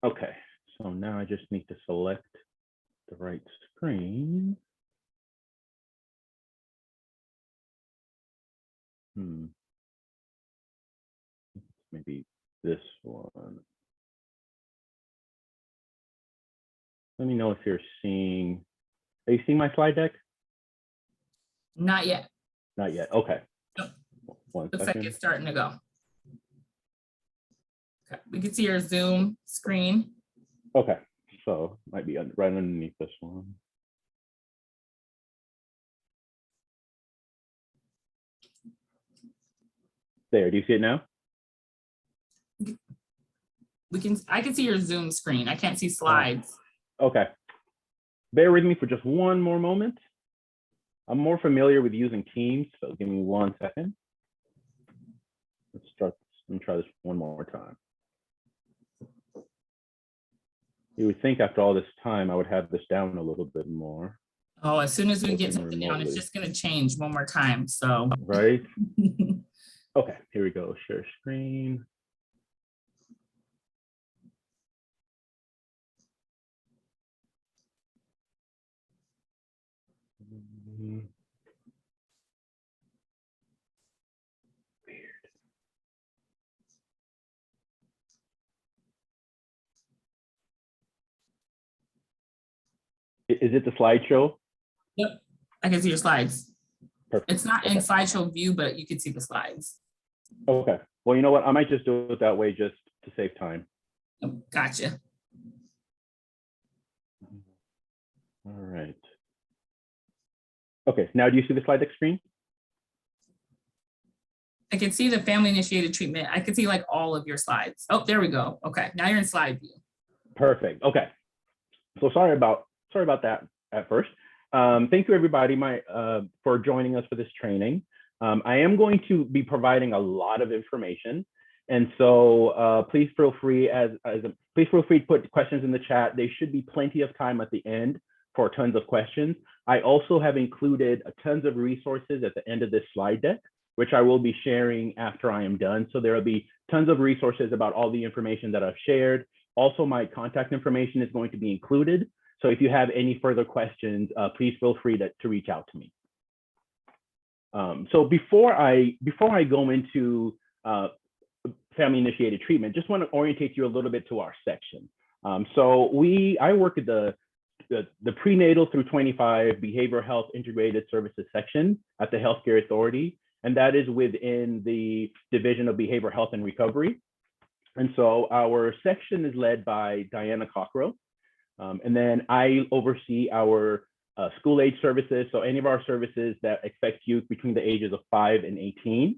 Okay, so now I just need to select the right screen. Maybe this one. Let me know if you're seeing, are you seeing my slide deck? Not yet. Not yet, okay. Nope. One Looks second. like it's starting to go. Okay. We can see your Zoom screen. Okay, so might be right underneath this one. There, do you see it now? I can see your Zoom screen. I can't see slides. Okay. Bear with me for just one more moment. I'm more familiar with using Teams, so give me 1 second. Let's start. Let me try this one more time. You would think after all this time, I would have this down a little bit more. Oh, as soon as we get Working something down, it's remotely. just going to change one more time. So, Right? Okay, here we go. Share screen. Is it the slideshow? yep, I can see your slides. Perfect. It's not in Okay. slideshow view, but you can see the slides. Okay. Well, you know what? I might just do it that way just to save time. Oh, gotcha. All right. Okay, now do you see the slide deck screen? I can see the family initiated treatment. I can see like all of your slides. Oh, there we go. Okay, now you're in slide view. Perfect. Okay. So sorry about that at first. Thank you everybody for joining us for this training. I am going to be providing a lot of information, and so please feel free to put questions in the chat. There should be plenty of time at the end for tons of questions. I also have included tons of resources at the end of this slide deck, which I will be sharing after I am done. So there will be tons of resources about all the information that I've shared. Also, my contact information is going to be included. So if you have any further questions, please feel free to reach out to me. So before I go into family-initiated treatment, just want to orientate you a little bit to our section. I work at the prenatal through 25 behavioral health integrated services section at the Healthcare Authority, and that is within the Division of Behavioral Health and Recovery. And so our section is led by Diana Cockrell. And then I oversee our school age services. So any of our services that expect youth between the ages of 5 and 18.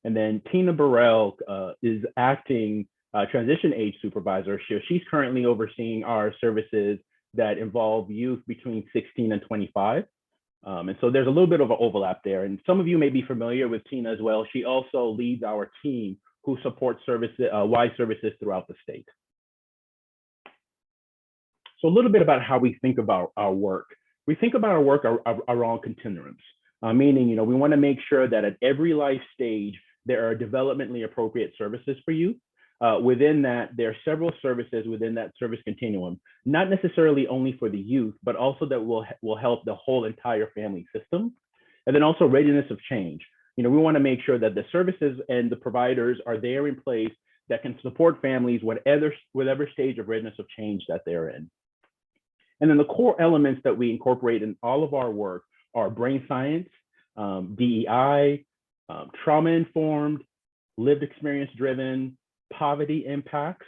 And then Tina Burrell is acting transition age supervisor. She's currently overseeing our services that involve youth between 16 and 25. And so there's a little bit of an overlap there. And some of you may be familiar with Tina as well. She also leads our team who supports WISE services throughout the state. So a little bit about how we think about our work. We think about our work around continuums, meaning, we want to make sure that at every life stage, there are developmentally appropriate services for you. Within that, there are several services within that service continuum, not necessarily only for the youth, but also that will help the whole entire family system. And then also readiness of change. We want to make sure that the services and the providers are there in place that can support families whatever stage of readiness of change that they're in. And then the core elements that we incorporate in all of our work are brain science, DEI, trauma-informed, lived experience-driven, poverty impacts,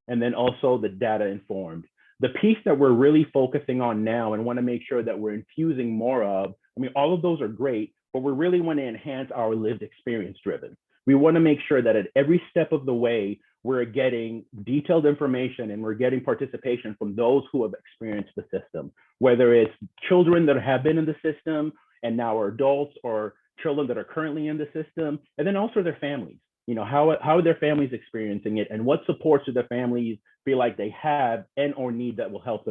and then also the data-informed. The piece that we're really focusing on now and want to make sure that we're infusing more of, all of those are great, but we really want to enhance our lived experience-driven. We want to make sure that at every step of the way, we're getting detailed information and we're getting participation from those who have experienced the system, whether it's children that have been in the system and now are adults, or children that are currently in the system, and then also their families. How are their families experiencing it, and what supports do their families feel like they have and or need that will help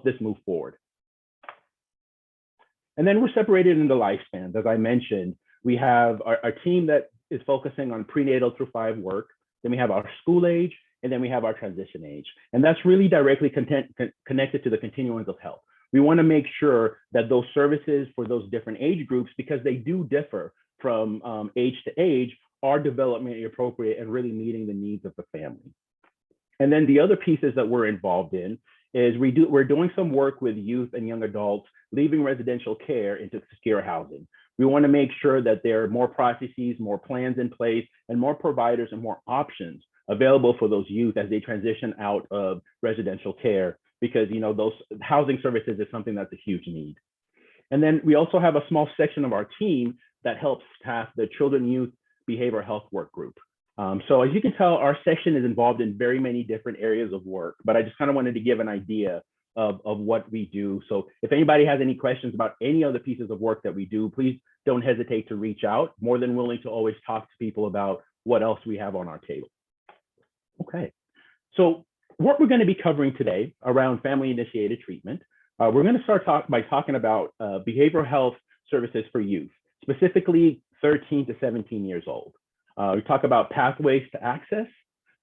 this move forward. And then we're separated into lifespans. As I mentioned, we have our team that is focusing on prenatal through 5 work. Then we have our school age, and then we have our transition age. And that's really directly connected to the continuums of health. We want to make sure that those services for those different age groups, because they do differ from age to age, are developmentally appropriate and really meeting the needs of the family. And then the other pieces that we're involved in is we're doing some work with youth and young adults leaving residential care into secure housing. We want to make sure that there are more processes, more plans in place, and more providers and more options available for those youth as they transition out of residential care, because those housing services is something that's a huge need. And then we also have a small section of our team that helps staff the Children Youth Behavioral Health Work Group. So as you can tell, our section is involved in very many different areas of work, but I just kind of wanted to give an idea of what we do. So if anybody has any questions about any other pieces of work that we do, please don't hesitate to reach out. More than willing to always talk to people about what else we have on our table. Okay, so what we're going to be covering today around family-initiated treatment, we're going to start by talking about behavioral health services for youth, specifically 13 to 17 years old. We talk about pathways to access,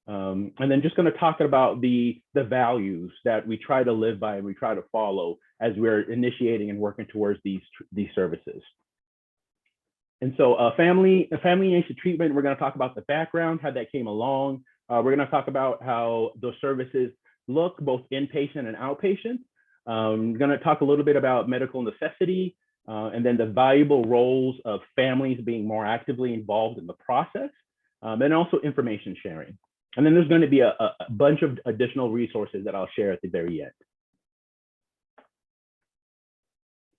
and then just going to talk about the values that we try to live by and we try to follow as we're initiating and working towards these services. And so family-initiated treatment, we're going to talk about the background, how that came along. We're going to talk about how those services look, both inpatient and outpatient. We're going to talk a little bit about medical necessity, and then the valuable roles of families being more actively involved in the process, and also information sharing. And then there's going to be a bunch of additional resources that I'll share at the very end.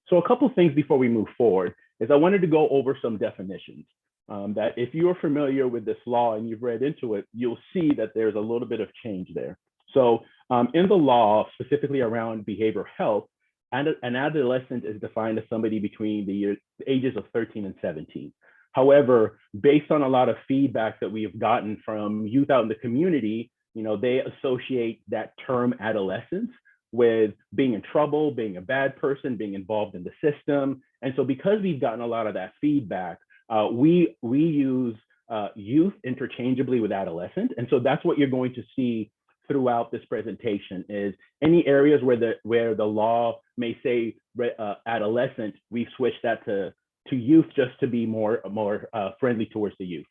So a couple of things before we move forward is I wanted to go over some definitions. That if you're familiar with this law and you've read into it, you'll see that there's a little bit of change there. So in the law, specifically around behavioral health, an adolescent is defined as somebody between the ages of 13 and 17. However, based on a lot of feedback that we have gotten from youth out in the community, they associate that term adolescence with being in trouble, being a bad person, being involved in the system. And so because we've gotten a lot of that feedback, we use youth interchangeably with adolescent. And so that's what you're going to see throughout this presentation is any areas where the law may say adolescent, we've switched that to youth just to be more friendly towards the youth.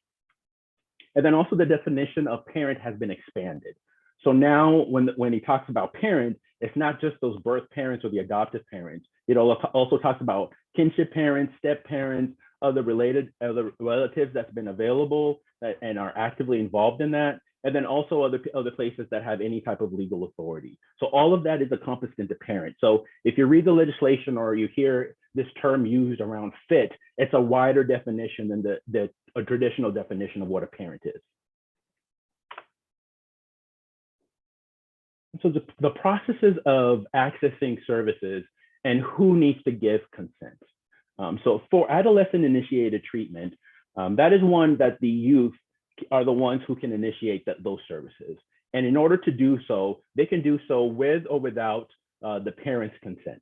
And then also the definition of parent has been expanded. So now when he talks about parent, it's not just those birth parents or the adoptive parents. It also talks about kinship parents, step parents, other relatives that's been available and are actively involved in that. And then also other places that have any type of legal authority. So all of that is encompassed into parent. So if you read the legislation or you hear this term used around fit, it's a wider definition than a traditional definition of what a parent is. So the processes of accessing services and who needs to give consent. So for adolescent-initiated treatment, that is one that the youth are the ones who can initiate those services. And in order to do so, they can do so with or without the parent's consent.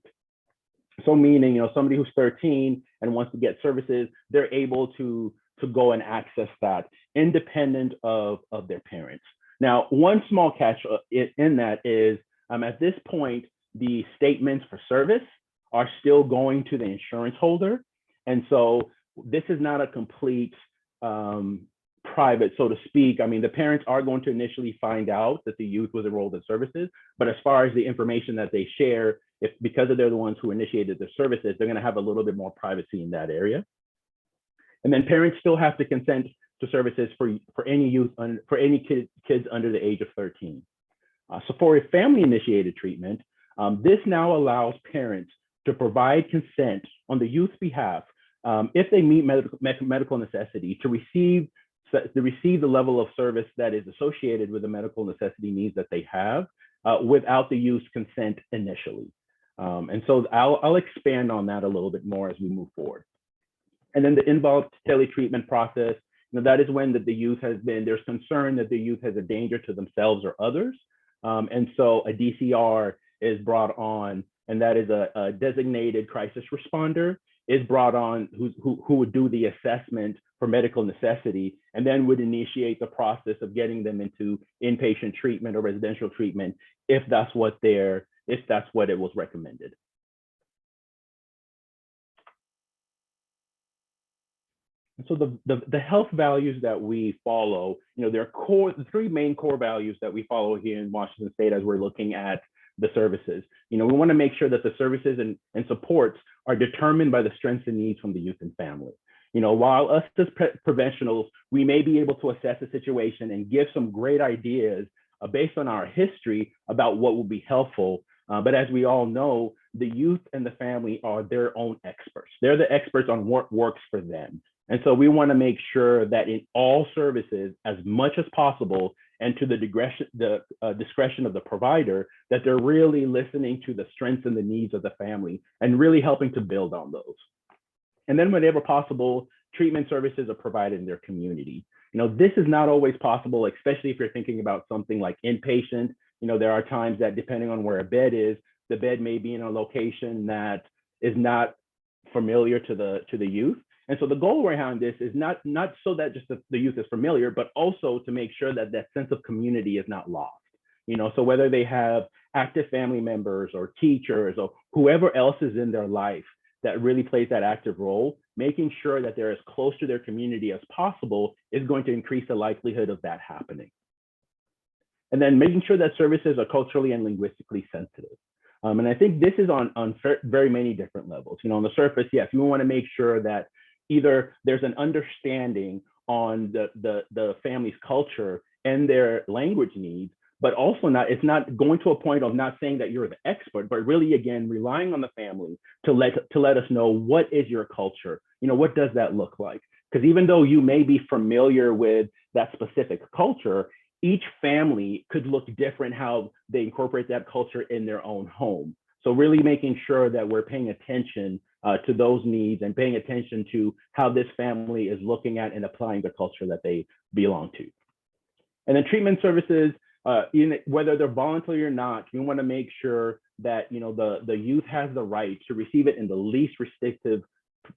So meaning, somebody who's 13 and wants to get services, they're able to go and access that independent of their parents. Now, one small catch in that is at this point, the statements for service are still going to the insurance holder. And so this is not a complete private, so to speak. I mean, the parents are going to initially find out that the youth was enrolled in services, but as far as the information that they share, because they're the ones who initiated the services, they're going to have a little bit more privacy in that area. And then parents still have to consent to services for any youth, for any kids under the age of 13. So for a family-initiated treatment, this now allows parents to provide consent on the youth's behalf if they meet medical necessity to receive the level of service that is associated with the medical necessity needs that they have without the youth's consent initially. And so I'll expand on that a little bit more as we move forward. And then the involuntary treatment process, that is when there's concern that the youth has a danger to themselves or others. And so a DCR is brought on, and that is a designated crisis responder is brought on who would do the assessment for medical necessity, and then would initiate the process of getting them into inpatient treatment or residential treatment if that's what it was recommended. So the health values that we follow, there are the three main core values that we follow here in Washington State as we're looking at the services. We want to make sure that the services and supports are determined by the strengths and needs from the youth and family. While us as professionals, we may be able to assess a situation and give some great ideas based on our history about what will be helpful. But as we all know, the youth and the family are their own experts. They're the experts on what works for them. And so we want to make sure that in all services, as much as possible, and to the discretion of the provider, that they're really listening to the strengths and the needs of the family and really helping to build on those. And then whenever possible, treatment services are provided in their community. This is not always possible, especially if you're thinking about something like inpatient. There are times that depending on where a bed is, the bed may be in a location that is not familiar to the youth. And so the goal around this is not so that just the youth is familiar, but also to make sure that that sense of community is not lost. So whether they have active family members or teachers or whoever else is in their life that really plays that active role, making sure that they're as close to their community as possible is going to increase the likelihood of that happening. And then making sure that services are culturally and linguistically sensitive. And I think this is on very many different levels. On the surface, yes, we want to make sure that either there's an understanding on the family's culture and their language needs, but also it's not going to a point of not saying that you're the expert, but really, again, relying on the family to let us know what is your culture, what does that look like? Because even though you may be familiar with that specific culture, each family could look different how they incorporate that culture in their own home. So really making sure that we're paying attention to those needs and paying attention to how this family is looking at and applying the culture that they belong to. And then treatment services, whether they're voluntary or not, we want to make sure that the youth has the right to receive it in the least restrictive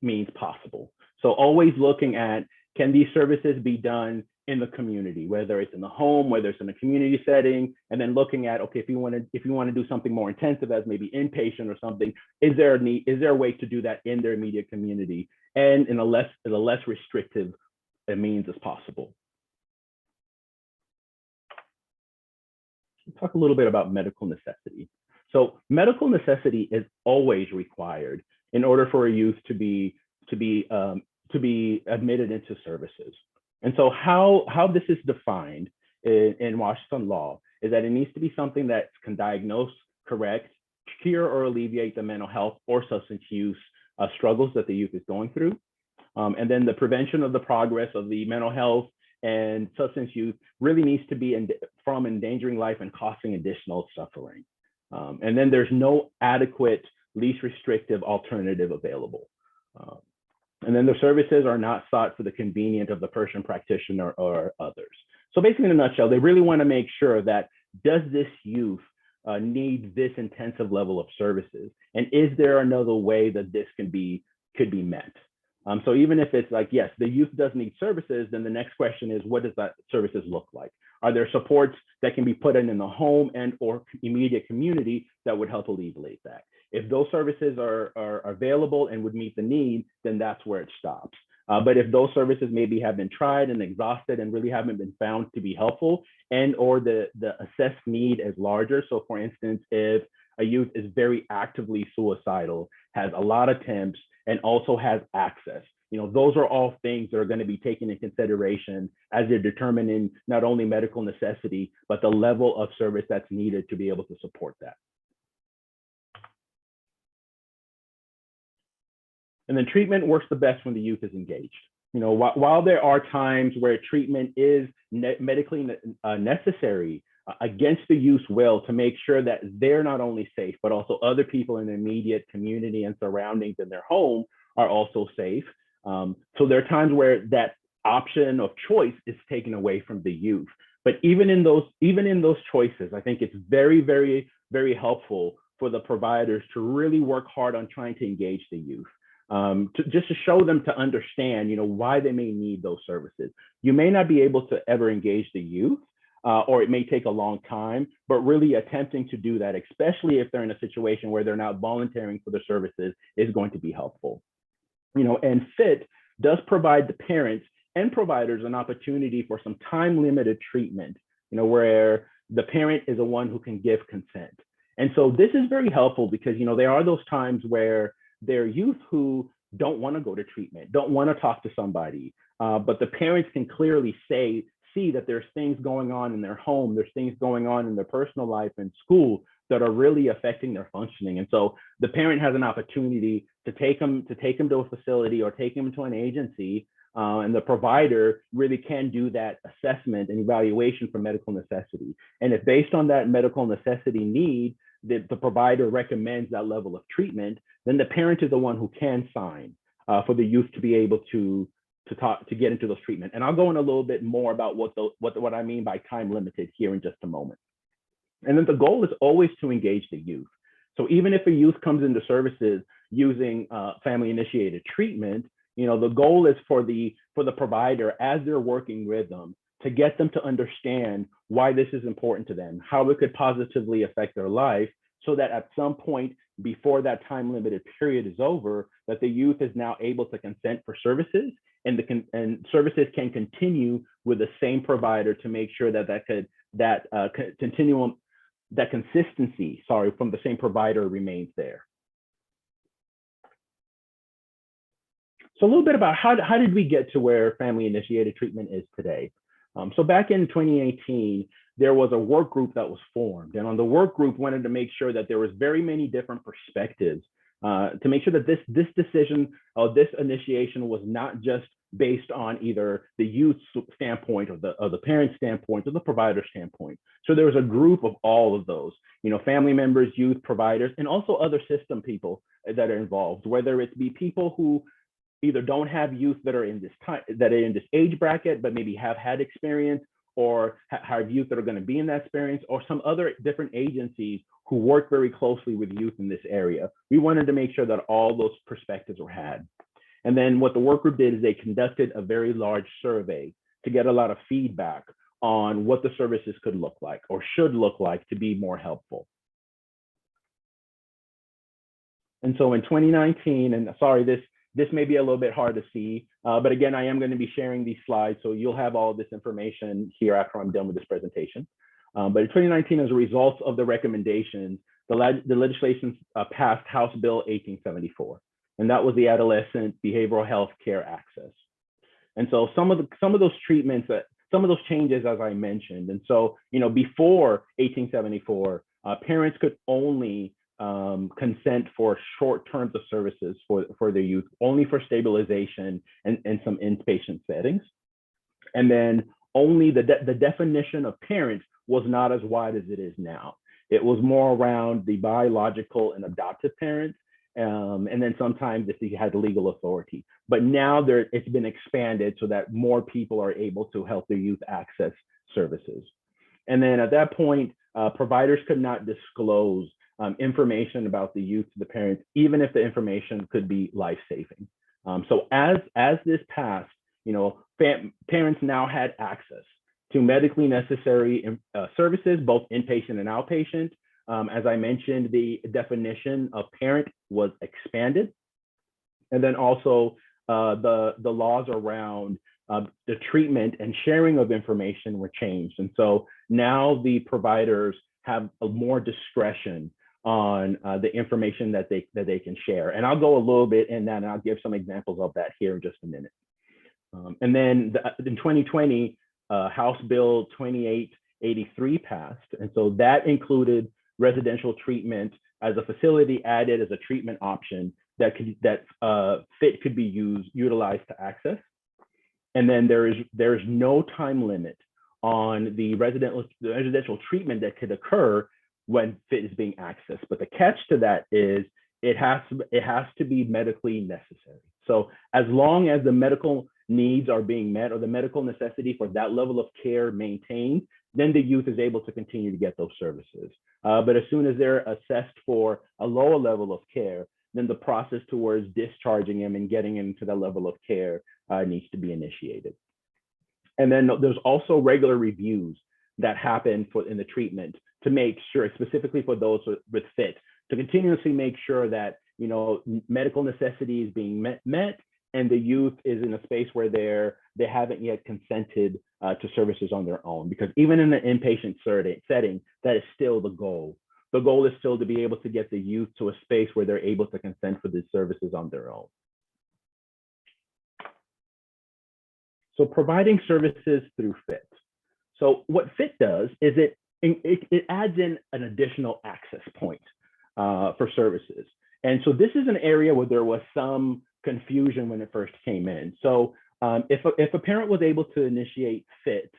means possible. So always looking at, can these services be done in the community, whether it's in the home, whether it's in a community setting, and then looking at, okay, if you want to do something more intensive as maybe inpatient or something, is there a way to do that in their immediate community and in a less restrictive means as possible? Let's talk a little bit about medical necessity. So medical necessity is always required in order for a youth to be admitted into services. And so how this is defined in Washington law is that it needs to be something that can diagnose, correct, cure, or alleviate the mental health or substance use struggles that the youth is going through. And then the prevention of the progress of the mental health and substance use really needs to be from endangering life and causing additional suffering. And then there's no adequate, least restrictive alternative available. And then the services are not sought for the convenience of the person, practitioner, or others. So basically, in a nutshell, they really want to make sure that, does this youth need this intensive level of services? And is there another way that this could be met? So even if it's like, yes, the youth does need services, then the next question is, what does that services look like? Are there supports that can be put in the home and or immediate community that would help alleviate that? If those services are available and would meet the need, then that's where it stops. But if those services maybe have been tried and exhausted and really haven't been found to be helpful, and or the assessed need is larger. So for instance, if a youth is very actively suicidal, has a lot of attempts, and also has access, those are all things that are going to be taken into consideration as they're determining not only medical necessity, but the level of service that's needed to be able to support that. And then treatment works the best when the youth is engaged. While there are times where treatment is medically necessary against the youth's will to make sure that they're not only safe, but also other people in the immediate community and surroundings in their home are also safe. So there are times where that option of choice is taken away from the youth. But even in those choices, I think it's very, very, very helpful for the providers to really work hard on trying to engage the youth. just to show them to understand, why they may need those services. You may not be able to ever engage the youth, or it may take a long time, but really attempting to do that, especially if they're in a situation where they're not volunteering for the services, is going to be helpful. And FIT does provide the parents and providers an opportunity for some time-limited treatment, where the parent is the one who can give consent. And so this is very helpful because, there are those times where there are youth who don't want to go to treatment, don't want to talk to somebody, but the parents can clearly see that there's things going on in their home, there's things going on in their personal life and school that are really affecting their functioning. And so the parent has an opportunity to take them to a facility or take them to an agency, and the provider really can do that assessment and evaluation for medical necessity. And if based on that medical necessity need, the provider recommends that level of treatment, then the parent is the one who can sign for the youth to be able to get into those treatment. And I'll go in a little bit more about what I mean by time limited here in just a moment. And then the goal is always to engage the youth. So even if a youth comes into services using family initiated treatment, the goal is for the provider, as they're working with them, to get them to understand why this is important to them, how it could positively affect their life, so that at some point before that time limited period is over, that the youth is now able to consent for services, and services can continue with the same provider to make sure that consistency, from the same provider remains there. So a little bit about how did we get to where family initiated treatment is today? So back in 2018, there was a work group that was formed, and on the work group wanted to make sure that there was very many different perspectives to make sure that this decision or this initiation was not just based on either the youth's standpoint or the parent standpoint or the provider standpoint. So there was a group of all of those, family members, youth, providers, and also other system people that are involved, whether it be people who either don't have youth that are in this age bracket, but maybe have had experience, or have youth that are going to be in that experience, or some other different agencies who work very closely with youth in this area. We wanted to make sure that all those perspectives were had. And then what the work group did is they conducted a very large survey to get a lot of feedback on what the services could look like or should look like to be more helpful. And so in 2019, and sorry, this may be a little bit hard to see, but again, I am going to be sharing these slides, so you'll have all of this information here after I'm done with this presentation. But in 2019, as a result of the recommendations, the legislation passed House Bill 1874, and that was the Adolescent Behavioral Health Care Access. And so some of those treatments, some of those changes, as I mentioned, and so before 1874, parents could only consent for short terms of services for their youth, only for stabilization and some inpatient settings. And then only the definition of parent was not as wide as it is now. It was more around the biological and adoptive parents, and then sometimes if he had legal authority. But now it's been expanded so that more people are able to help their youth access services. And then at that point, providers could not disclose information about the youth to the parents, even if the information could be life-saving. So as this passed, parents now had access to medically necessary services, both inpatient and outpatient. As I mentioned, the definition of parent was expanded. And then also the laws around the treatment and sharing of information were changed. And so now the providers have more discretion on the information that they can share. And I'll go a little bit in that, and I'll give some examples of that here in just a minute. And then in 2020, House Bill 2883 passed. And so that included residential treatment as a facility added as a treatment option that FIT could be utilized to access. And then there is no time limit on the residential treatment that could occur when FIT is being accessed. But the catch to that is it has to be medically necessary. So as long as the medical needs are being met or the medical necessity for that level of care maintained, then the youth is able to continue to get those services. But as soon as they're assessed for a lower level of care, then the process towards discharging him and getting him to that level of care needs to be initiated. And then there's also regular reviews that happen in the treatment to make sure, specifically for those with FIT, to continuously make sure that medical necessity is being met and the youth is in a space where they haven't yet consented to services on their own. Because even in an inpatient setting, that is still the goal. The goal is still to be able to get the youth to a space where they're able to consent for these services on their own. So providing services through FIT. So what FIT does is it adds in an additional access point for services. And so this is an area where there was some confusion when it first came in. So if a parent was able to initiate FIT,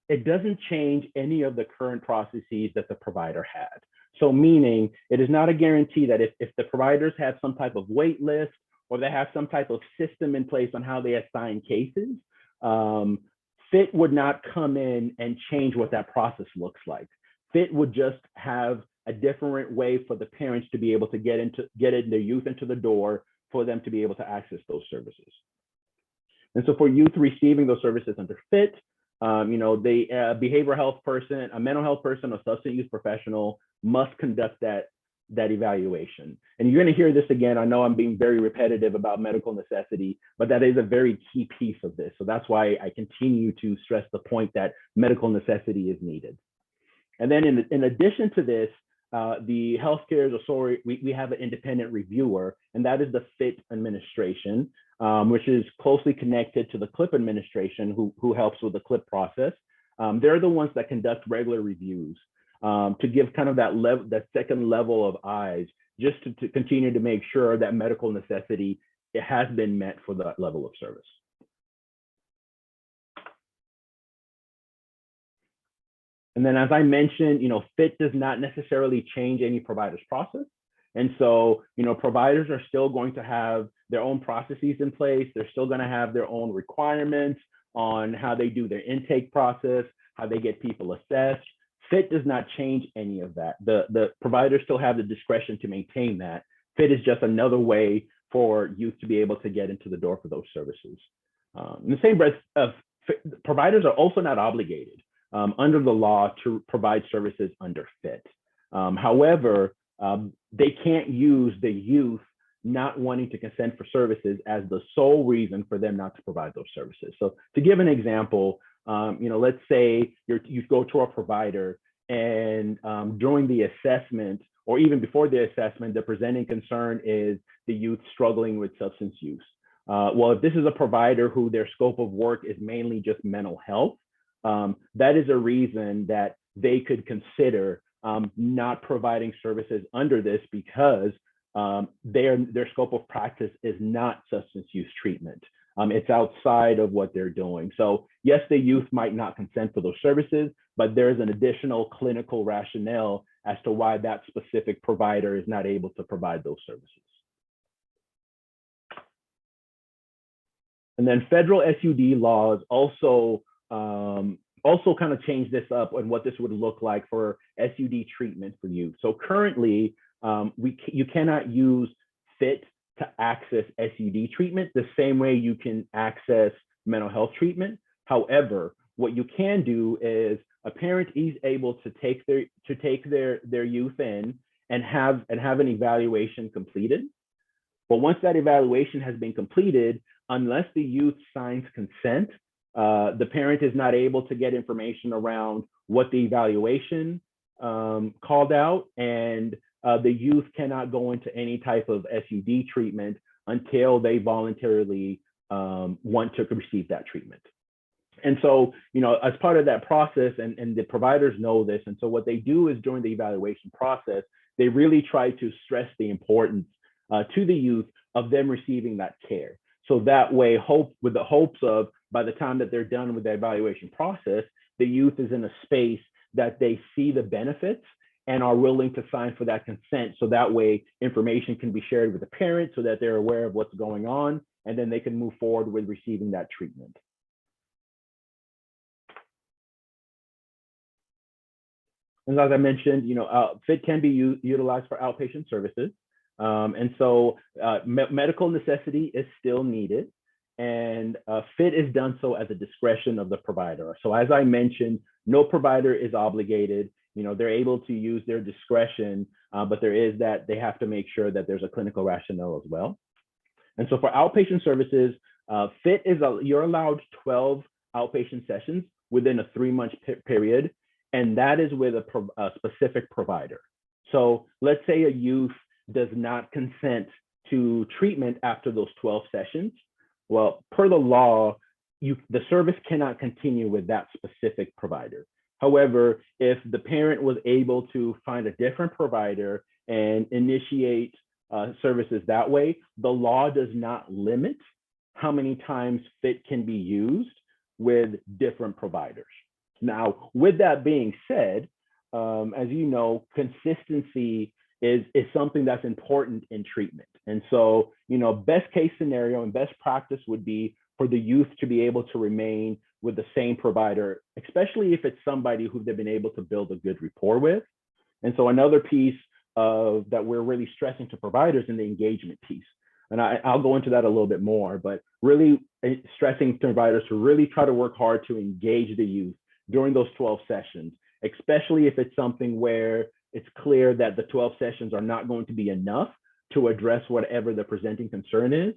it doesn't change any of the current processes that the provider had. So meaning it is not a guarantee that if the providers have some type of wait list or they have some type of system in place on how they assign cases, FIT would not come in and change what that process looks like. FIT would just have a different way for the parents to be able to get their youth into the door for them to be able to access those services. And so for youth receiving those services under FIT, the behavioral health person, a mental health person, or substance use professional must conduct that evaluation. And you're going to hear this again. I know I'm being very repetitive about medical necessity, but that is a very key piece of this. So that's why I continue to stress the point that medical necessity is needed. And then in addition to this, the healthcare authority, we have an independent reviewer, and that is the FIT administration, which is closely connected to the CLIP administration, who helps with the CLIP process. They're the ones that conduct regular reviews to give kind of that second level of eyes, just to continue to make sure that medical necessity has been met for that level of service. And then, as I mentioned, FIT does not necessarily change any provider's process. And so, providers are still going to have their own processes in place. They're still going to have their own requirements on how they do their intake process, how they get people assessed. FIT does not change any of that. The providers still have the discretion to maintain that. FIT is just another way for youth to be able to get into the door for those services. In the same breath, providers are also not obligated under the law to provide services under FIT. However, they can't use the youth not wanting to consent for services as the sole reason for them not to provide those services. So to give an example, let's say you go to a provider and during the assessment, or even before the assessment, the presenting concern is the youth struggling with substance use. Well, if this is a provider who their scope of work is mainly just mental health, that is a reason that they could consider not providing services under this, because their scope of practice is not substance use treatment. It's outside of what they're doing. So yes, the youth might not consent for those services, but there's an additional clinical rationale as to why that specific provider is not able to provide those services. And then federal SUD laws also kind of change this up and what this would look like for SUD treatment for youth. So currently, you cannot use FIT to access SUD treatment the same way you can access mental health treatment. However, what you can do is a parent is able to take their youth in and have an evaluation completed. But once that evaluation has been completed, unless the youth signs consent, the parent is not able to get information around what the evaluation called out, and the youth cannot go into any type of SUD treatment until they voluntarily want to receive that treatment. And so, as part of that process, and the providers know this, and so what they do is during the evaluation process, they really try to stress the importance to the youth of them receiving that care. So that way, with the hopes of, by the time that they're done with the evaluation process, the youth is in a space that they see the benefits and are willing to sign for that consent. So that way information can be shared with the parent so that they're aware of what's going on, and then they can move forward with receiving that treatment. And as I mentioned, FIT can be utilized for outpatient services. And so medical necessity is still needed, and fit is done so at the discretion of the provider. So as I mentioned, no provider is obligated. They're able to use their discretion, but there is that they have to make sure that there's a clinical rationale as well. And so for outpatient services, fit is you're allowed 12 outpatient sessions within a 3-month period, and that is with a specific provider. So let's say a youth does not consent to treatment after those 12 sessions. Well, per the law, the service cannot continue with that specific provider. However, if the parent was able to find a different provider and initiate services that way, the law does not limit how many times fit can be used with different providers. Now, with that being said, as you know, consistency is something that's important in treatment. And so, best case scenario and best practice would be for the youth to be able to remain with the same provider, especially if it's somebody who they've been able to build a good rapport with. And so another piece that we're really stressing to providers in the engagement piece. And I'll go into that a little bit more, but really stressing to providers to really try to work hard to engage the youth during those 12 sessions, especially if it's something where it's clear that the 12 sessions are not going to be enough to address whatever the presenting concern is.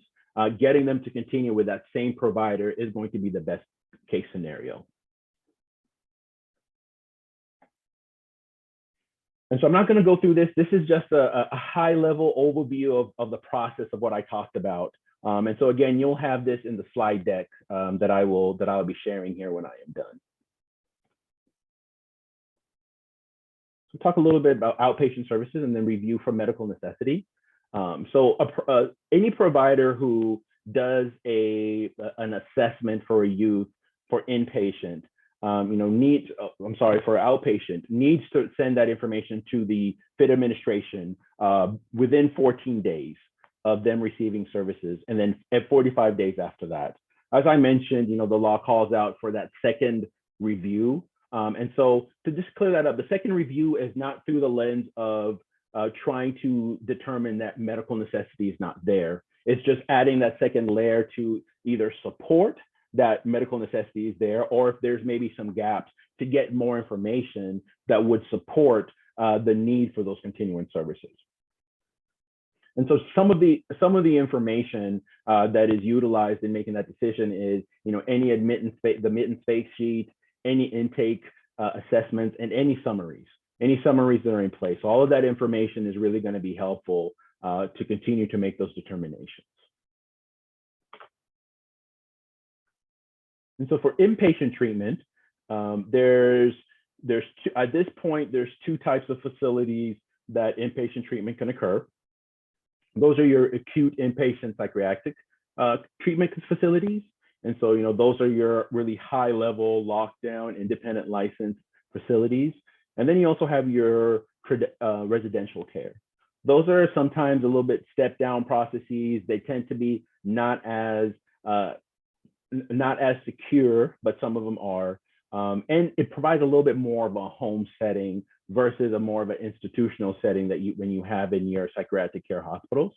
Getting them to continue with that same provider is going to be the best case scenario. And so I'm not going to go through this. This is just a high level overview of the process of what I talked about. And so again, you'll have this in the slide deck that I'll be sharing here when I am done. So talk a little bit about outpatient services and then review for medical necessity. Any provider who does an assessment for a youth for inpatient, for outpatient, needs to send that information to the FIT administration within 14 days of them receiving services, and then at 45 days after that. As I mentioned, the law calls out for that second review. And so to just clear that up, the second review is not through the lens of trying to determine that medical necessity is not there. It's just adding that second layer to either support that medical necessity is there, or if there's maybe some gaps to get more information that would support the need for those continuing services. And so some of the information that is utilized in making that decision is, any admittance face sheet, any intake assessments, and any summaries that are in place. All of that information is really going to be helpful to continue to make those determinations. And so for inpatient treatment, at this point, there's 2 types of facilities that inpatient treatment can occur. Those are your acute inpatient psychiatric treatment facilities. And so, those are your really high level lockdown, independent licensed facilities. And then you also have your residential care. Those are sometimes a little bit step down processes. They tend to be not as secure, but some of them are. And it provides a little bit more of a home setting versus a more of an institutional setting that when you have in your psychiatric care hospitals.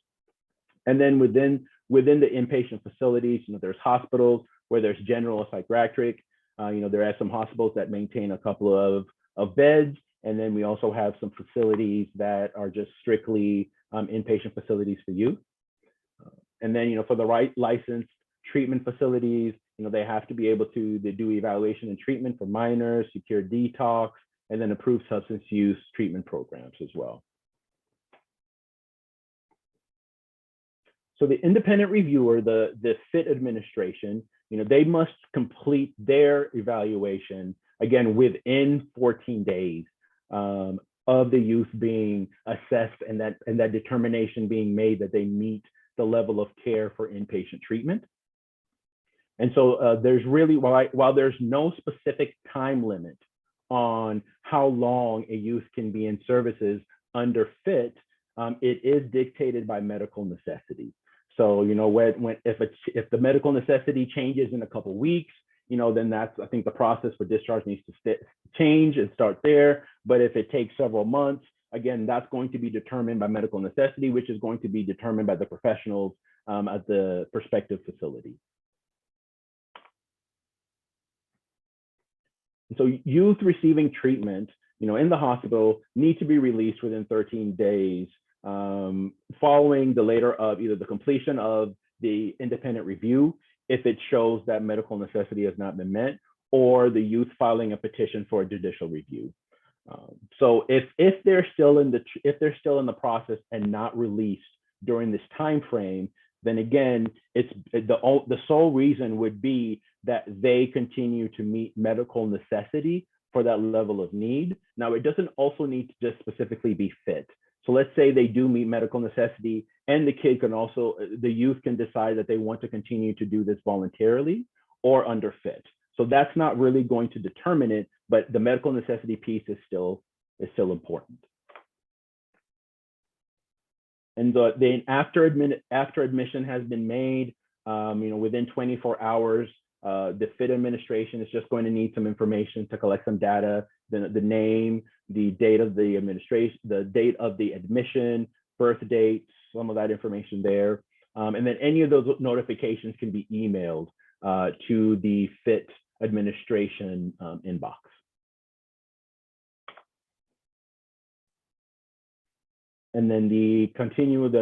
And then within the inpatient facilities, there's hospitals where there's general psychiatric. There are some hospitals that maintain a couple of beds. And then we also have some facilities that are just strictly inpatient facilities for youth. And then, for the right licensed treatment facilities, they have to be able to do evaluation and treatment for minors, secure detox, and then approved substance use treatment programs as well. So the independent reviewer, the FIT administration, they must complete their evaluation, again, within 14 days of the youth being assessed and that determination being made that they meet the level of care for inpatient treatment. And so there's really, while there's no specific time limit on how long a youth can be in services under FIT, it is dictated by medical necessity. So, if the medical necessity changes in a couple of weeks, then I think the process for discharge needs to change and start there. But if it takes several months, again, that's going to be determined by medical necessity, which is going to be determined by the professionals at the prospective facility. So youth receiving treatment, in the hospital need to be released within 13 days following the later of either the completion of the independent review, if it shows that medical necessity has not been met, or the youth filing a petition for a judicial review. So if they're still in the process and not released during this time frame, then again, it's the sole reason would be that they continue to meet medical necessity for that level of need. Now, it doesn't also need to just specifically be fit. So let's say they do meet medical necessity, and the youth can decide that they want to continue to do this voluntarily or under fit. So that's not really going to determine it, but the medical necessity piece is still important. And then after admission has been made, within 24 hours, the FIT administration is just going to need some information to collect some data, the name, the date of the administration, the date of the admission, birth date, some of that information there. And then any of those notifications can be emailed to the FIT administration inbox. And then the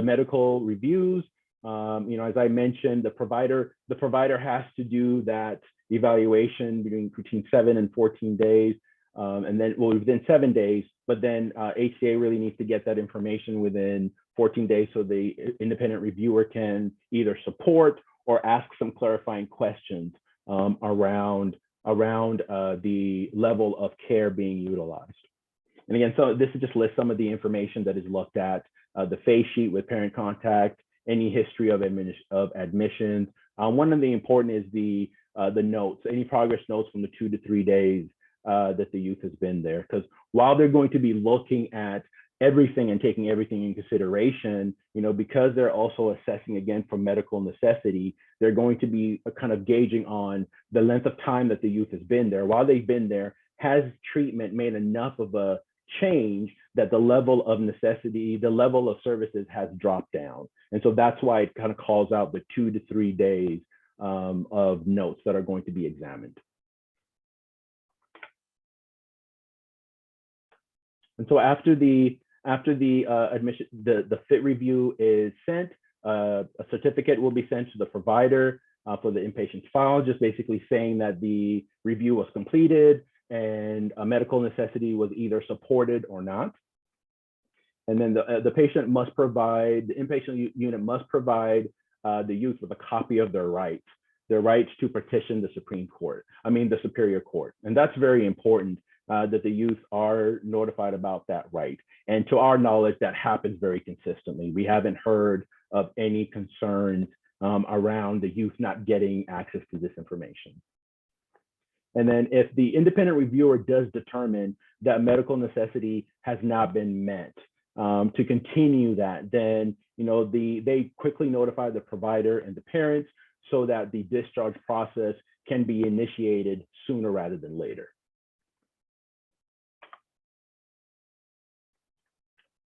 medical reviews. As I mentioned, the provider has to do that evaluation between 7 and 14 days, and then within 7 days. But then HCA really needs to get that information within 14 days, so the independent reviewer can either support or ask some clarifying questions around the level of care being utilized. And again, so this just lists some of the information that is looked at, the face sheet with parent contact, any history of admissions. One of the important is the notes, any progress notes from the 2 to 3 days that the youth has been there. Because while they're going to be looking at everything and taking everything in consideration, because they're also assessing again for medical necessity, they're going to be kind of gauging on the length of time that the youth has been there. While they've been there, has treatment made enough of a change that the level of necessity, the level of services has dropped down? And so that's why it kind of calls out the 2 to 3 days of notes that are going to be examined. And so after the admission, the FIT review is sent, a certificate will be sent to the provider for the inpatient file, just basically saying that the review was completed and a medical necessity was either supported or not. And then the patient must provide, the inpatient unit must provide the youth with a copy of their rights to petition the the Superior Court. And that's very important that the youth are notified about that right. And to our knowledge, that happens very consistently. We haven't heard of any concerns around the youth not getting access to this information. And then if the independent reviewer does determine that medical necessity has not been met, to continue that, then they quickly notify the provider and the parents so that the discharge process can be initiated sooner rather than later.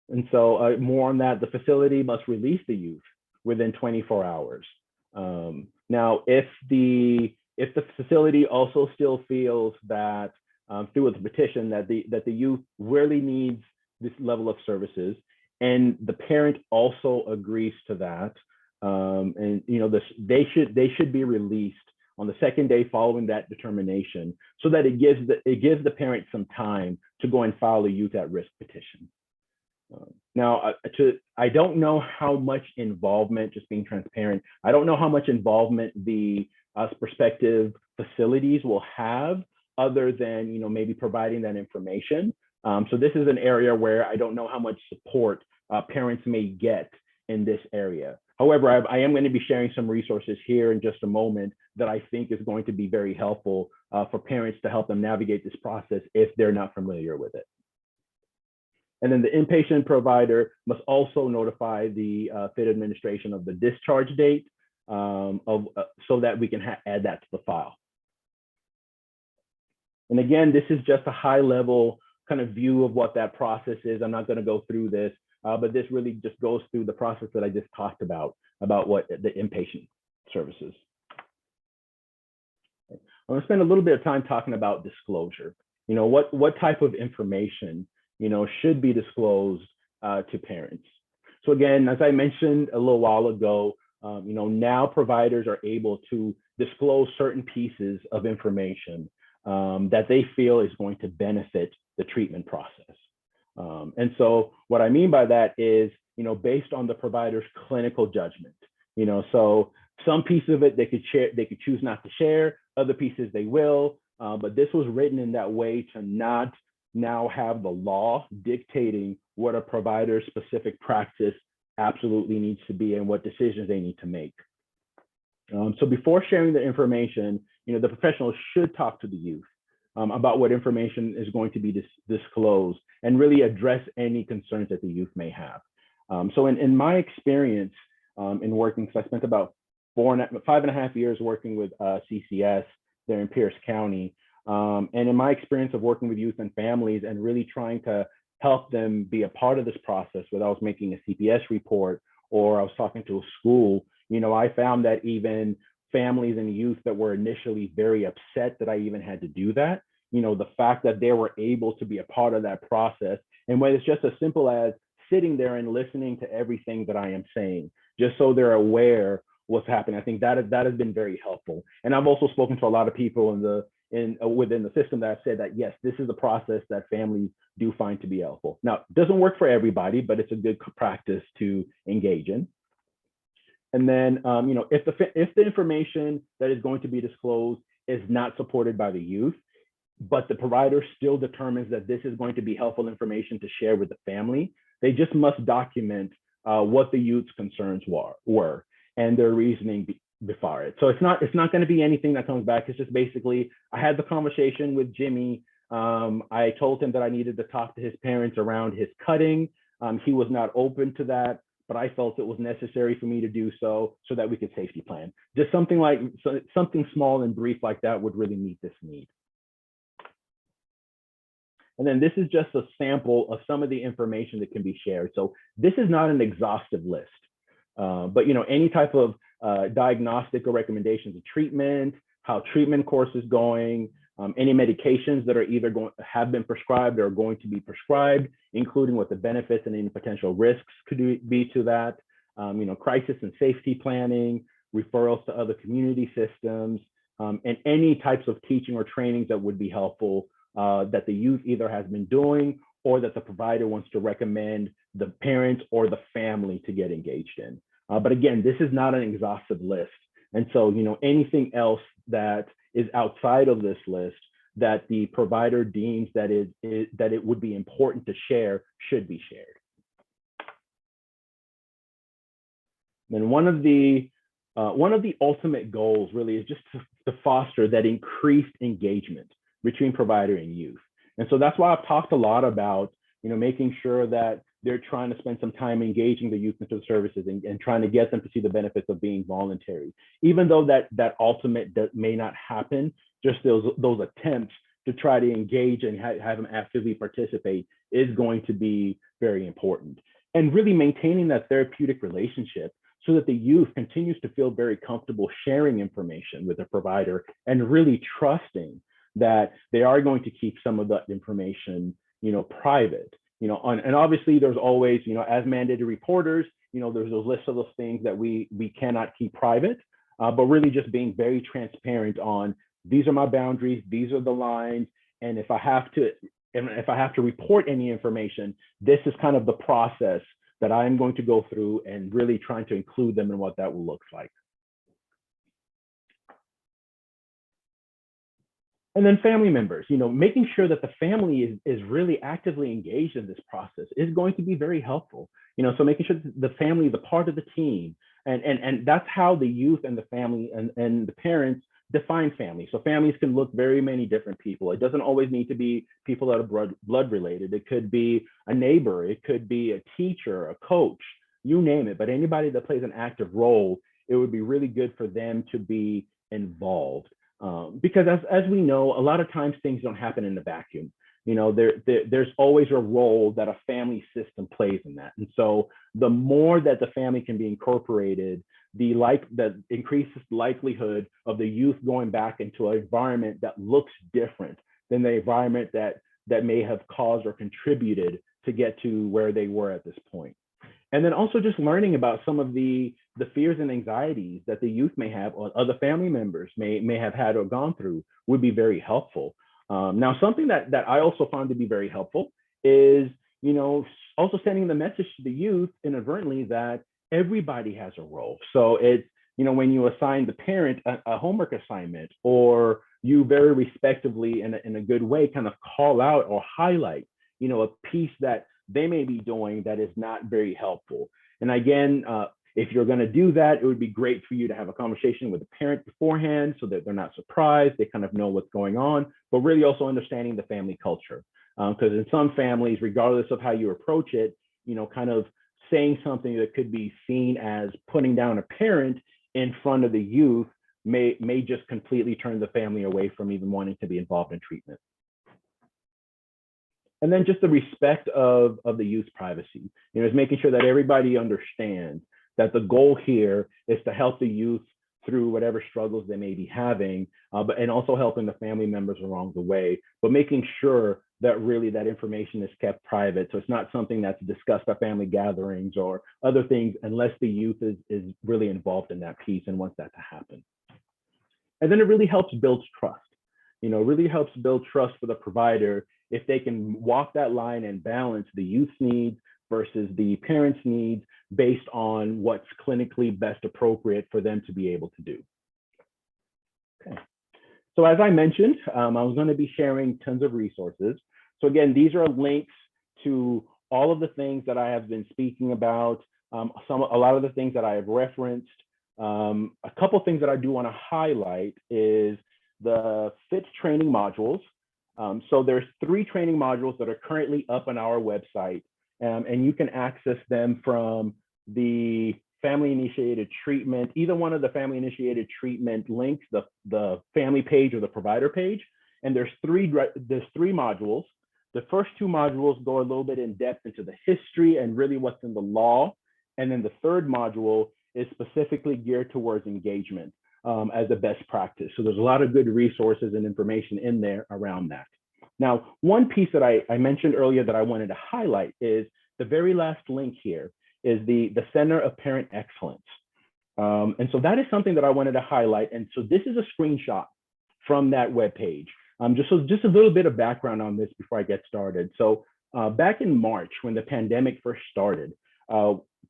And so more on that, the facility must release the youth within 24 hours. Now, if the facility also still feels that through its petition that the youth really needs this level of services, and the parent also agrees to that, they should be released on the second day following that determination, so that it gives the parent some time to go and file a youth at risk petition. Now, I don't know how much involvement, just being transparent, I don't know how much involvement the prospective facilities will have other than maybe providing that information. So this is an area where I don't know how much support parents may get in this area. However, I am going to be sharing some resources here in just a moment that I think is going to be very helpful for parents to help them navigate this process if they're not familiar with it. And then the inpatient provider must also notify the FIT administration of the discharge date so that we can add that to the file. And again, this is just a high level kind of view of what that process is. I'm not going to go through this, but this really just goes through the process that I just talked about what the inpatient services. I'm going to spend a little bit of time talking about disclosure. What type of information, should be disclosed to parents. So again, as I mentioned a little while ago, now providers are able to disclose certain pieces of information that they feel is going to benefit the treatment process. And so what I mean by that is, based on the provider's clinical judgment, so some piece of it they could choose not to share, other pieces they will, but this was written in that way to not now have the law dictating what a provider's specific practice absolutely needs to be and what decisions they need to make. So before sharing the information, the professional should talk to the youth about what information is going to be disclosed and really address any concerns that the youth may have. So in my experience in working, so I spent about 5.5 years working with CCS there in Pierce County. And in my experience of working with youth and families and really trying to help them be a part of this process, whether I was making a CPS report or I was talking to a school, I found that even families and youth that were initially very upset that I even had to do that, the fact that they were able to be a part of that process, and when it's just as simple as sitting there and listening to everything that I am saying, just so they're aware what's happening. I think that has been very helpful. And I've also spoken to a lot of people within the system that have said that, yes, this is a process that families do find to be helpful. Now, it doesn't work for everybody, but it's a good practice to engage in. And then, if the information that is going to be disclosed is not supported by the youth, but the provider still determines that this is going to be helpful information to share with the family, they just must document what the youth's concerns were and their reasoning before it. So it's not going to be anything that comes back. It's just basically, I had the conversation with Jimmy. I told him that I needed to talk to his parents around his cutting. He was not open to that, but I felt it was necessary for me to do so that we could safety plan. Just something small and brief like that would really meet this need. And then this is just a sample of some of the information that can be shared. So this is not an exhaustive list, but any type of diagnostic or recommendations of treatment, how treatment course is going, any medications that are have been prescribed or are going to be prescribed, including what the benefits and any potential risks could be to that, crisis and safety planning, referrals to other community systems, and any types of teaching or trainings that would be helpful that the youth either has been doing or that the provider wants to recommend the parents or the family to get engaged in. But again, this is not an exhaustive list. And so, anything else that is outside of this list that the provider deems that it would be important to share should be shared. Then one of the ultimate goals really is just to foster that increased engagement between provider and youth. And so that's why I've talked a lot about, making sure that they're trying to spend some time engaging the youth into the services and trying to get them to see the benefits of being voluntary. Even though that ultimate may not happen, just those attempts to try to engage and have them actively participate is going to be very important. And really maintaining that therapeutic relationship so that the youth continues to feel very comfortable sharing information with the provider and really trusting that they are going to keep some of that information, private. And obviously there's always, as mandated reporters, there's a list of those things that we cannot keep private, but really just being very transparent on, these are my boundaries, these are the lines, and if I have to report any information, this is kind of the process that I'm going to go through and really trying to include them in what that will look like. And then family members, making sure that the family is really actively engaged in this process is going to be very helpful. So making sure that the family is a part of the team, and that's how the youth and the family and the parents define family. So families can look very many different people. It doesn't always need to be people that are blood related. It could be a neighbor, it could be a teacher, a coach, you name it. But anybody that plays an active role, it would be really good for them to be involved. Because as we know, a lot of times things don't happen in a vacuum. There's always a role that a family system plays in that. And so the more that the family can be incorporated, that increases the likelihood of the youth going back into an environment that looks different than the environment that may have caused or contributed to get to where they were at this point. And then also just learning about some of the fears and anxieties that the youth may have or other family members may have had or gone through would be very helpful. Now, something that I also found to be very helpful is, also sending the message to the youth inadvertently that everybody has a role. So it's, when you assign the parent a homework assignment, or you very respectively in a good way kind of call out or highlight, a piece that they may be doing that is not very helpful. And again, if you're going to do that, it would be great for you to have a conversation with the parent beforehand so that they're not surprised, they kind of know what's going on, but really also understanding the family culture. Because in some families, regardless of how you approach it, kind of saying something that could be seen as putting down a parent in front of the youth may just completely turn the family away from even wanting to be involved in treatment. And then just the respect of the youth's privacy, is making sure that everybody understands that the goal here is to help the youth through whatever struggles they may be having, and also helping the family members along the way, but making sure that really that information is kept private. So it's not something that's discussed at family gatherings or other things unless the youth is really involved in that piece and wants that to happen. And then it really helps build trust. Really helps build trust for the provider if they can walk that line and balance the youth's needs versus the parents' needs based on what's clinically best appropriate for them to be able to do. Okay. So as I mentioned, I was going to be sharing tons of resources. So again, these are links to all of the things that I have been speaking about, a lot of the things that I have referenced. A couple of things that I do want to highlight is the FIT training modules. So there's 3 training modules that are currently up on our website, and you can access them from the family initiated treatment, either one of the family initiated treatment links, the family page or the provider page. And there's three modules. The first 2 modules go a little bit in depth into the history and really what's in the law. And then the third module is specifically geared towards engagement as a best practice. So there's a lot of good resources and information in there around that. Now, one piece that I mentioned earlier that I wanted to highlight is the very last link here is the Center of Parent Excellence. And so that is something that I wanted to highlight. And so this is a screenshot from that webpage. Just a little bit of background on this before I get started. So back in March, when the pandemic first started,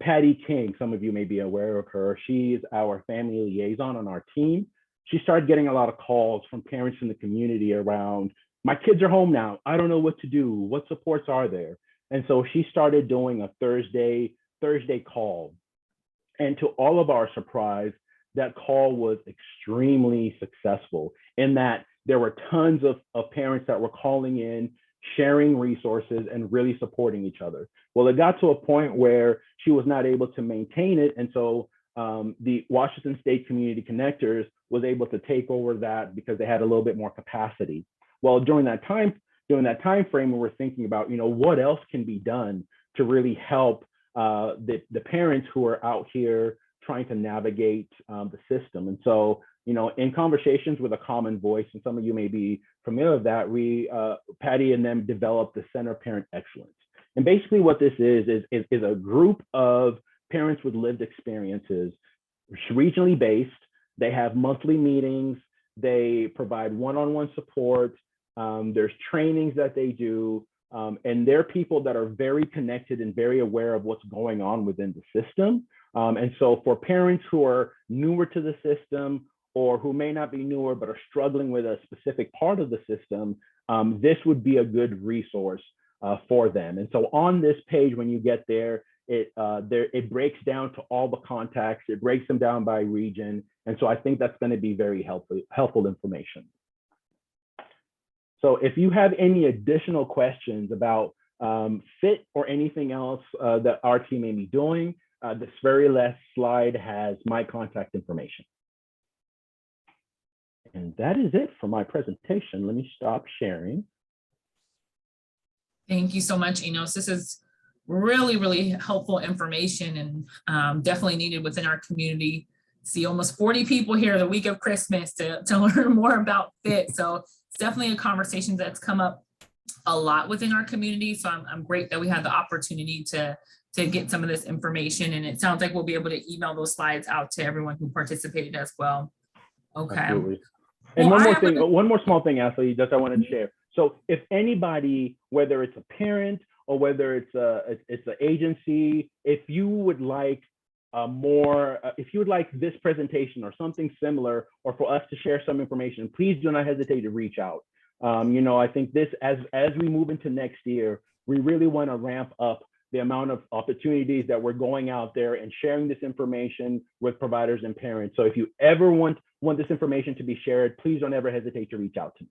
Patty King, some of you may be aware of her, she is our family liaison on our team. She started getting a lot of calls from parents in the community around, my kids are home now, I don't know what to do, what supports are there? And so she started doing a Thursday call. And to all of our surprise, that call was extremely successful in that there were tons of parents that were calling in, sharing resources and really supporting each other. Well, it got to a point where she was not able to maintain it. And so the Washington State Community Connectors was able to take over that because they had a little bit more capacity. Well, during that time frame, we were thinking about, what else can be done to really help the parents who are out here trying to navigate the system. And so, in conversations with a common voice, and some of you may be familiar with that, Patty and them developed the Center of Parent Excellence. And basically what this is a group of parents with lived experiences, regionally based. They have monthly meetings. They provide one-on-one support. There's trainings that they do. And they're people that are very connected and very aware of what's going on within the system. And so for parents who are newer to the system or who may not be newer but are struggling with a specific part of the system, this would be a good resource for them. And so on this page, when you get there, it breaks down to all the contacts. It breaks them down by region. And so I think that's going to be very helpful information. So if you have any additional questions about FIT or anything else that our team may be doing, this very last slide has my contact information. And that is it for my presentation. Let me stop sharing. Thank you so much, Enos. This is really, really helpful information and definitely needed within our community. See almost 40 people here the week of Christmas to learn more about FIT. So it's definitely a conversation that's come up a lot within our community. So I'm great that we had the opportunity to get some of this information. And it sounds like we'll be able to email those slides out to everyone who participated as well. Okay. Absolutely. And well, one more small thing, Ashley, that I wanted to share. So if anybody, whether it's a parent or whether it's an agency, if you would like if you would like this presentation or something similar, or for us to share some information, please do not hesitate to reach out. I think this, as we move into next year, we really want to ramp up the amount of opportunities that we're going out there and sharing this information with providers and parents. So if you ever want this information to be shared, please don't ever hesitate to reach out to me.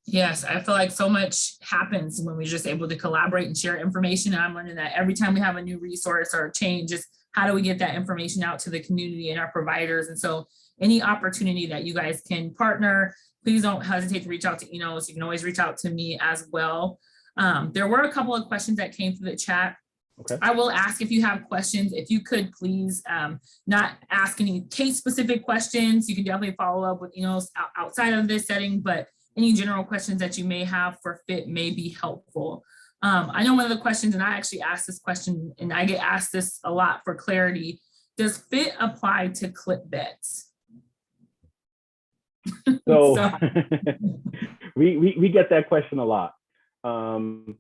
Yes, I feel like so much happens when we're just able to collaborate and share information. And I'm learning that every time we have a new resource or a change, just how do we get that information out to the community and our providers? And so any opportunity that you guys can partner, please don't hesitate to reach out to Enos. You can always reach out to me as well. There were a couple of questions that came through the chat. Okay. I will ask if you have questions, if you could please not ask any case specific questions. You can definitely follow up with Enos outside of this setting, but any general questions that you may have for FIT may be helpful. I know one of the questions, and I actually asked this question, and I get asked this a lot for clarity, does FIT apply to clip beds? So we get that question a lot. I'm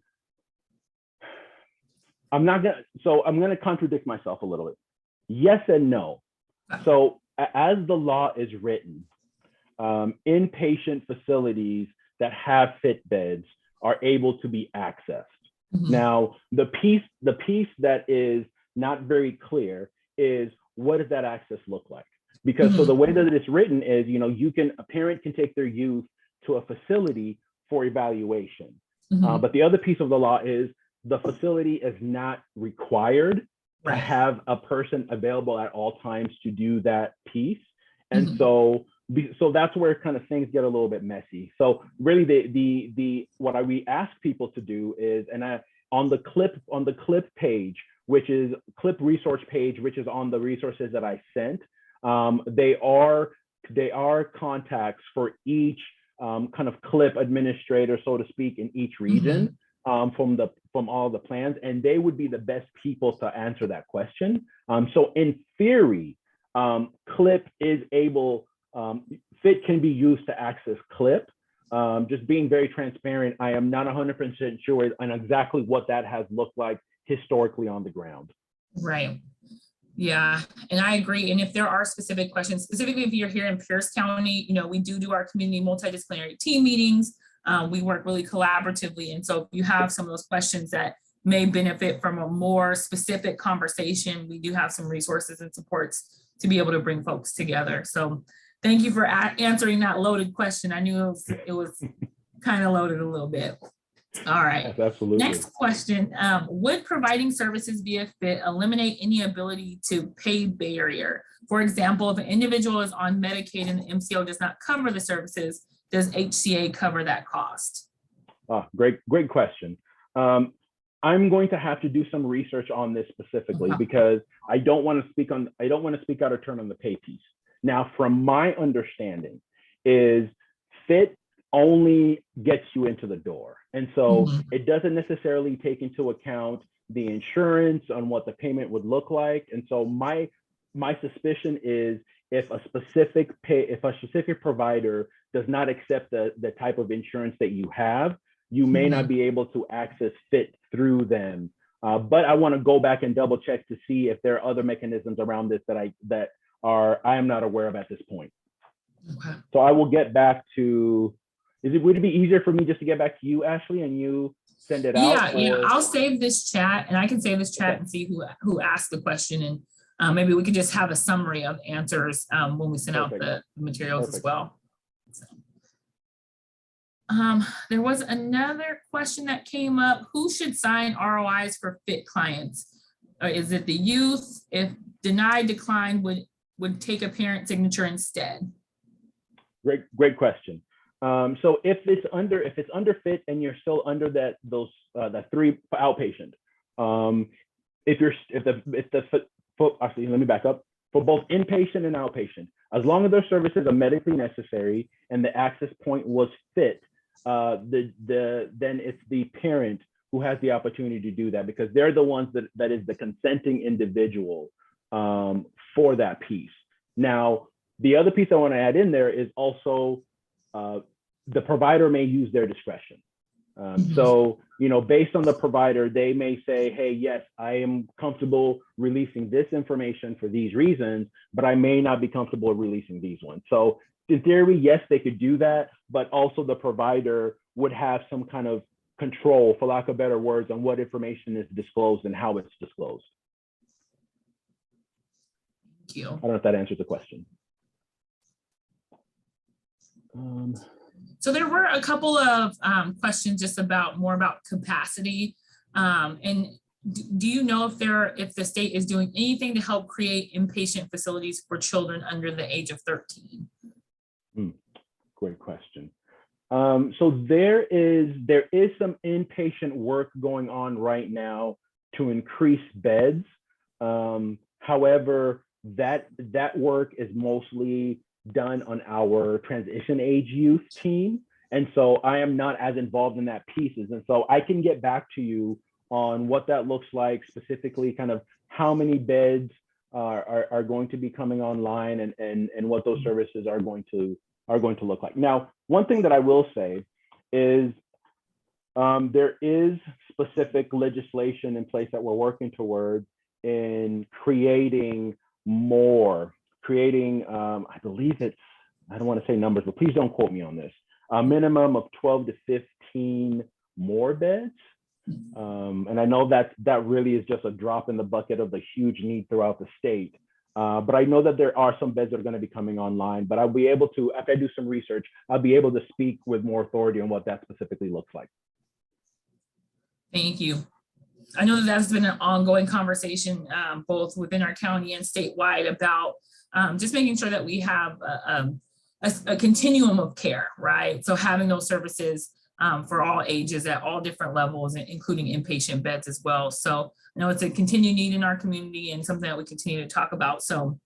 gonna contradict myself a little bit. Yes and no. So as the law is written, inpatient facilities that have FIT beds are able to be accessed. Mm-hmm. Now, the piece that is not very clear is, what does that access look like? Because so the way that it's written is, a parent can take their youth to a facility for evaluation. But the other piece of the law is the facility is not required to have a person available at all times to do that piece. And so that's where kind of things get a little bit messy. So really what we ask people to do is, on the clip page, which is clip resource page, which is on the resources that I sent, they are contacts for each kind of clip administrator, so to speak, in each region from all the plans, and they would be the best people to answer that question. So in theory, clip is able, FIT can be used to access clip. Just being very transparent, I am not 100% sure on exactly what that has looked like historically on the ground. Right. Yeah, and I agree. And if there are specific questions, specifically if you're here in Pierce County, we do our community multidisciplinary team meetings. We work really collaboratively. And so if you have some of those questions that may benefit from a more specific conversation, we do have some resources and supports to be able to bring folks together. So thank you for answering that loaded question. I knew it was kind of loaded a little bit. All right. Yes, absolutely. Next question. Would providing services via FIT eliminate any ability to pay barrier? For example, if an individual is on Medicaid and the MCO does not cover the services, does HCA cover that cost? Great question. I'm going to have to do some research on this specifically because I don't want to speak out of turn on the pay piece. Now, from my understanding, is FIT only gets you into the door. And so it doesn't necessarily take into account the insurance on what the payment would look like. And so my suspicion is if a specific provider does not accept the type of insurance that you have, you may not be able to access FIT through them. But I want to go back and double check to see if there are other mechanisms around this that I am not aware of at this point. Okay. So I will get back to, would it be easier for me just to get back to you, Ashley, and you send it out? Yeah, I'll save this chat, and I can save this chat and see who asked the question, and maybe we could just have a summary of answers when we send out the materials as well. So, there was another question that came up. Who should sign ROIs for FIT clients? Is it the youth? If denied, declined, would take a parent signature instead? Great question. So if it's under fit and you're still under that 3 for outpatient, actually, let me back up. For both inpatient and outpatient, as long as those services are medically necessary and the access point was fit, then it's the parent who has the opportunity to do that, because they're the ones that is the consenting individual for that piece. Now, the other piece I want to add in there is also the provider may use their discretion. So, based on the provider, they may say, hey, yes, I am comfortable releasing this information for these reasons, but I may not be comfortable releasing these ones. So in theory, yes, they could do that, but also the provider would have some kind of control, for lack of better words, on what information is disclosed and how it's disclosed. Thank you. I don't know if that answers the question. So there were a couple of questions just more about capacity. And do you know if the state is doing anything to help create inpatient facilities for children under the age of 13? Great question. So there is some inpatient work going on right now to increase beds. However, that work is mostly done on our transition age youth team. And so I am not as involved in that pieces. And so I can get back to you on what that looks like, specifically kind of how many beds are going to be coming online and what those services are going to look like. Now, one thing that I will say is there is specific legislation in place that we're working toward in creating, I believe it's, I don't want to say numbers, but please don't quote me on this, a minimum of 12 to 15 more beds. And I know that really is just a drop in the bucket of the huge need throughout the state. But I know that there are some beds that are going to be coming online, but I'll be able to, after I do some research, I'll be able to speak with more authority on what that specifically looks like. Thank you. I know that that's been an ongoing conversation, both within our county and statewide, about just making sure that we have a continuum of care, right? So having those services for all ages at all different levels, including inpatient beds as well. So I know it's a continued need in our community and something that we continue to talk about. So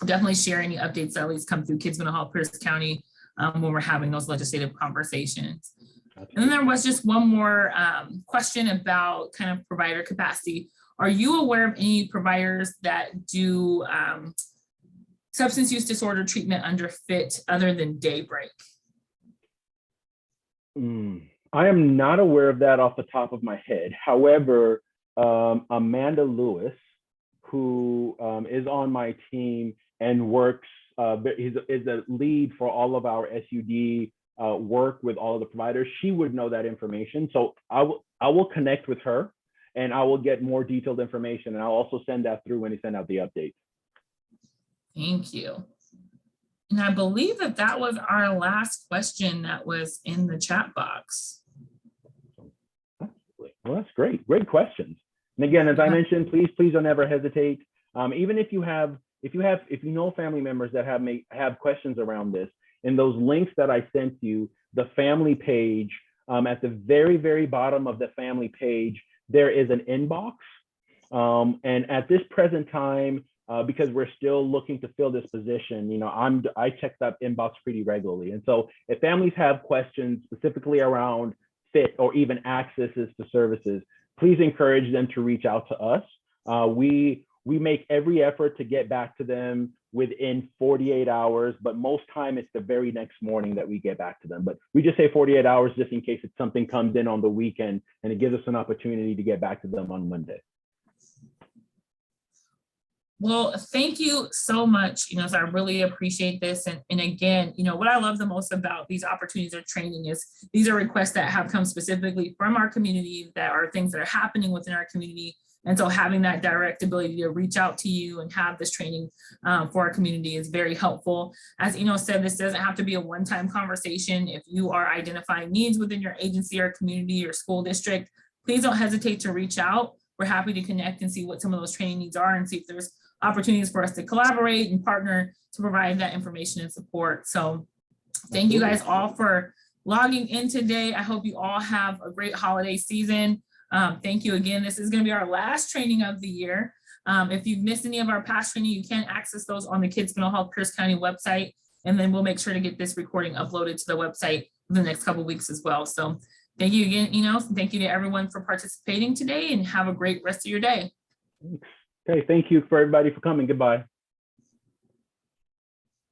definitely share any updates that at least come through Kids Mental Health Pierce County when we're having those legislative conversations. And then there was just one more question about kind of provider capacity. Are you aware of any providers that do substance use disorder treatment under FIT other than Daybreak? I am not aware of that off the top of my head. However, Amanda Lewis, who is on my team and works, is a lead for all of our SUD work with all of the providers, she would know that information. So I will connect with her and I will get more detailed information, and I'll also send that through when you send out the update. Thank you. And I believe that was our last question that was in the chat box. Well, that's great. Great questions. And again, as I mentioned, please don't ever hesitate. Even if you know family members that have questions around this, in those links that I sent you, the family page, at the very, very bottom of the family page, there is an inbox. And at this present time, because we're still looking to fill this position, I check that inbox pretty regularly. And so if families have questions specifically around FIT or even accesses to services, please encourage them to reach out to us. We make every effort to get back to them within 48 hours, but most time it's the very next morning that we get back to them. But we just say 48 hours just in case it's something comes in on the weekend, and it gives us an opportunity to get back to them on Monday. Well, thank you so much. So I really appreciate this. And again, what I love the most about these opportunities of training is these are requests that have come specifically from our community, that are things that are happening within our community. And so having that direct ability to reach out to you and have this training for our community is very helpful. As Eno said, this doesn't have to be a one-time conversation. If you are identifying needs within your agency or community or school district, please don't hesitate to reach out. We're happy to connect and see what some of those training needs are and see if there's opportunities for us to collaborate and partner to provide that information and support. So Thank you guys all for logging in today. I hope you all have a great holiday season. Thank you again. This is going to be our last training of the year. If you've missed any of our past training, you can access those on the Kids Mental Health Pierce County website. And then we'll make sure to get this recording uploaded to the website in the next couple of weeks as well. So thank you again, Enos. Thank you to everyone for participating today, and have a great rest of your day. Okay, thank you for everybody for coming. Goodbye.